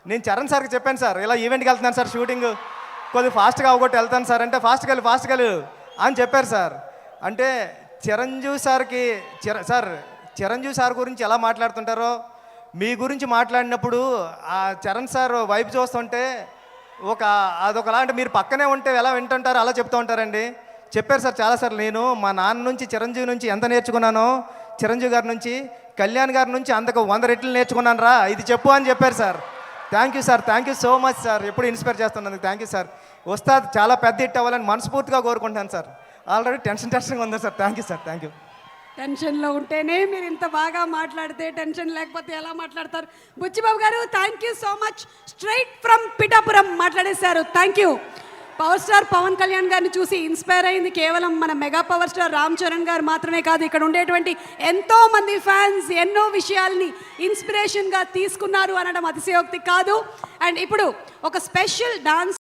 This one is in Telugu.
నేను చరణ్ సార్కి చెప్పాను సార్, ఇలా ఈవెంట్కి వెళ్తున్నాను సార్, షూటింగ్ కొద్దిగా ఫాస్ట్గా అవగొట్టి వెళ్తాను సార్ అంటే, ఫాస్ట్గా వెళ్ళు అని చెప్పారు సార్. అంటే చిరంజీవి సార్కి సార్ చిరంజీవి సార్ గురించి ఎలా మాట్లాడుతుంటారో మీ గురించి మాట్లాడినప్పుడు ఆ చరణ్ సార్ వైపు చూస్తుంటే అదొకలా, అంటే మీరు పక్కనే ఉంటే ఎలా వింటుంటారో అలా చెప్తూ ఉంటారండి. చెప్పారు సార్ చాలాసార్లు, నేను మా నాన్న నుంచి చిరంజీవి నుంచి ఎంత నేర్చుకున్నానో, చిరంజీవి గారి నుంచి కళ్యాణ్ గారి నుంచి అంతకు 100 రెట్లు నేర్చుకున్నాను రా, ఇది చెప్పు అని చెప్పారు sir. Thank you sir, thank you so much sir, ఎప్పుడు ఇన్స్పైర్ చేస్తున్నందుకు థ్యాంక్ యూ సార్. ఉస్తాద్ చాలా పెద్ద హిట్ అవ్వాలని మనస్ఫూర్తిగా కోరుకుంటాను సార్. ఆల్రెడీ టెన్షన్గా ఉందా sir. Thank you sir, thank you. టెన్షన్లో ఉంటేనే మీరు ఇంత బాగా మాట్లాడితే, టెన్షన్ లేకపోతే ఎలా మాట్లాడతారు? బుచ్చిబాబు గారు thank you so much. Straight from Pithapuram మాట్లాడేశారు. Thank you. Power star Pawan Kalyan గారిని చూసి ఇన్స్పైర్ అయింది కేవలం మన mega power star Ram Charan గారు మాత్రమే కాదు, ఇక్కడ ఉండేటువంటి ఎంతో మంది ఫ్యాన్స్ ఎన్నో విషయాల్ని ఇన్స్పిరేషన్గా తీసుకున్నారు అనడం అతిశయోక్తి కాదు. అండ్ ఇప్పుడు ఒక స్పెషల్ డాన్స్